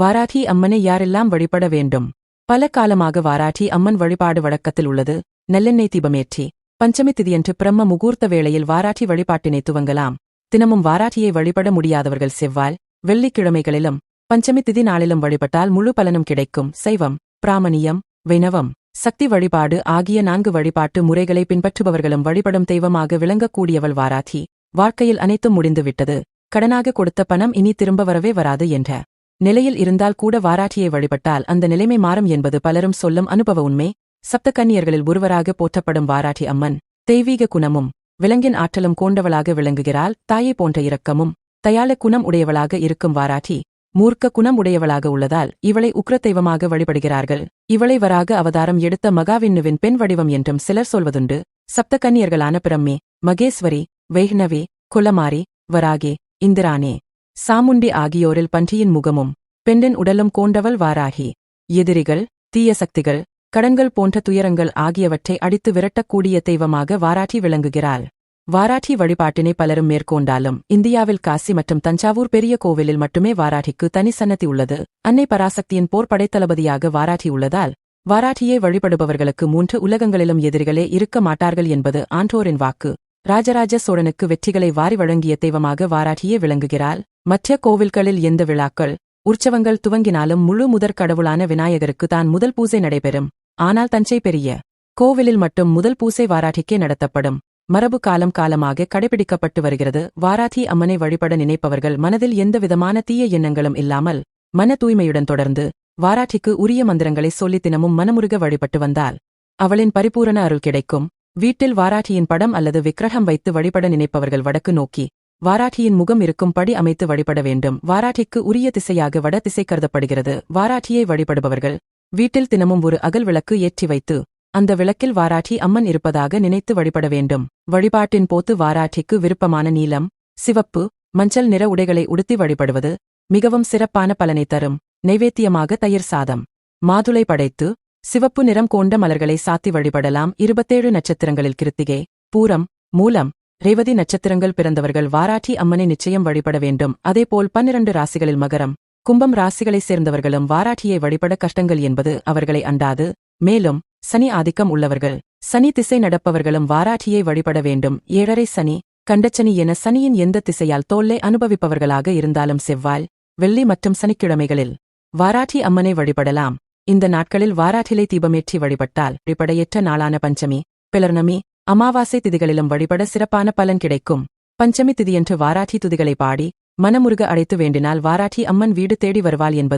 வாராகி அம்மனை யாரெல்லாம் வழிபட வேண்டும்? பல காலமாக வாராகி அம்மன் வழிபாடு வழக்கத்தில் உள்ளது. நல்லெண்ணெய் தீபமேற்றி பஞ்சமி திதியன்று பிரம்ம முகூர்த்த வேளையில் வாராகி வழிபாட்டினை துவங்கலாம். தினமும் வாராகியை வழிபட முடியாதவர்கள் செவ்வாய், வெள்ளிக்கிழமைகளிலும் பஞ்சமி திதி நாளிலும் வழிபட்டால் முழு பலனும் கிடைக்கும். சைவம், பிராமணியம், வைணவம், சக்தி வழிபாடு ஆகிய 4 வழிபாட்டு முறைகளை பின்பற்றுபவர்களும் வழிபடும் தெய்வமாக விளங்கக்கூடியவள் வாராகி. வாழ்க்கையில் அனைத்தும் முடிந்துவிட்டது, கடனாக கொடுத்த பணம் இனி திரும்ப வரவே வராது என்ற நிலையில் இருந்தால் கூட வாராகியை வழிபட்டால் அந்த நிலைமை மாறும் என்பது பலரும் சொல்லும் அனுபவ உண்மை. சப்தகன்னியர்களில் ஒருவராக போற்றப்படும் வாராகி அம்மன் தெய்வீக குணமும் விலங்கின் ஆற்றலும் கொண்டவளாக விளங்குகிறாள். தாயை போன்ற இரக்கமும் தயாள குணம் உடையவளாக இருக்கும் வாராகி மூர்க்க குணம் உடையவளாக உள்ளதால் இவளை உக்ர தெய்வமாக வழிபடுகிறார்கள். இவளை வராக அவதாரம் எடுத்த மகாவிண்ணுவின் பெண் வடிவம் என்றும் சிலர் சொல்வதுண்டு. சப்தகன்னியர்களான பிரம்மே, மகேஸ்வரி, வைஷ்ணவி, குலமாரி, வராகே, இந்திரானே, சாமுண்டி ஆகியோரில் பன்றியின் முகமும் பெண்ணின் உடலும் கொண்டவள் வாராகி. எதிரிகள், தீய சக்திகள், கடன்கள் போன்ற துயரங்கள் ஆகியவற்றை அடித்து விரட்டக்கூடிய தெய்வமாக வாராகி விளங்குகிறாள். வாராகி வழிபாட்டினை பலரும் மேற்கொண்டாலும் இந்தியாவில் காசி மற்றும் தஞ்சாவூர் பெரிய கோவிலில் மட்டுமே வாராகிக்கு தனி சன்னதி உள்ளது. அன்னை பராசக்தியின் போர் படைத்தளபதியாக வாராகி உள்ளதால் வாராகியை வழிபடுபவர்களுக்கு 3 உலகங்களிலும் எதிரிகளே இருக்க மாட்டார்கள் என்பது ஆன்றோரின் வாக்கு. ராஜராஜ சோழனுக்கு வெற்றிகளை வாரி வழங்கிய தெய்வமாக வாராகியே விளங்குகிறாள். மற்ற கோவில்களில் எந்த விழாக்கள், உற்சவங்கள் துவங்கினாலும் முழு முதற் கடவுளான விநாயகருக்கு தான் முதல் பூசை நடைபெறும். ஆனால் தஞ்சை பெரிய கோவிலில் மட்டும் முதல் பூசை வாராகிக்கே நடத்தப்படும். மரபு காலம் காலமாக கடைபிடிக்கப்பட்டு வருகிறது. வாராகி அம்மனை வழிபட நினைப்பவர்கள் மனதில் எந்தவிதமான தீய எண்ணங்களும் இல்லாமல் மன தூய்மையுடன் தொடர்ந்து வாராகிக்கு உரிய மந்திரங்களை சொல்லி தினமும் மனமுருக வழிபட்டு வந்தால் அவளின் பரிபூரண அருள் கிடைக்கும். வீட்டில் வாராகியின் படம் அல்லது விக்கிரகம் வைத்து வழிபட நினைப்பவர்கள் வடக்கு நோக்கி வாராகியின் முகம் இருக்கும் படி அமைத்து வழிபட வேண்டும். வாராகிக்கு உரிய திசையாக வட திசை கருதப்படுகிறது. வாராகியை வழிபடுபவர்கள் வீட்டில் தினமும் ஒரு அகல் விளக்கு ஏற்றி வைத்து அந்த விளக்கில் வாராகி அம்மன் இருப்பதாக நினைத்து வழிபட வேண்டும். வழிபாட்டின் போது வாராகிக்கு விருப்பமான நீலம், சிவப்பு, மஞ்சள் நிற உடைகளை உடுத்தி வழிபடுவது மிகவும் சிறப்பான பலனை தரும். நைவேத்தியமாக தயிர் சாதம், மாதுளை படைத்து சிவப்பு நிறம் கொண்ட மலர்களை சாத்தி வழிபடலாம். 27 நட்சத்திரங்களில் கிருத்திகை, பூரம், மூலம், ரேவதி நட்சத்திரங்கள் பிறந்தவர்கள் வாராகி அம்மனை நிச்சயம் வழிபட வேண்டும். அதேபோல் 12 ராசிகளில் மகரம், கும்பம் ராசிகளைச் சேர்ந்தவர்களும் வாராகியை வழிபட கஷ்டங்கள் என்பது அவர்களை அண்டாது. மேலும் சனி ஆதிக்கம் உள்ளவர்கள், சனி திசை நடப்பவர்களும் வாராகியை வழிபட வேண்டும். 7.5 சனி, கண்டச்சனி என சனியின் எந்த திசையால் தொல்லை அனுபவிப்பவர்களாக இருந்தாலும் செவ்வாய், வெள்ளி மற்றும் சனிக்கிழமைகளில் வாராகி அம்மனை வழிபடலாம். இந்த நாட்களில் வாராகிலை தீபமேற்றி வழிபட்டால் வழிபடையற்ற நாளான பஞ்சமி, பிளர்ணமி, அமாவாசை திதிகளிலும் வழிபட சிறப்பான பலன் கிடைக்கும். பஞ்சமி திதியன்று வாராகி துதிகளை பாடி மனமுருக அழைத்து வேண்டினால் வாராகி அம்மன் வீடு தேடி வருவாள் என்பது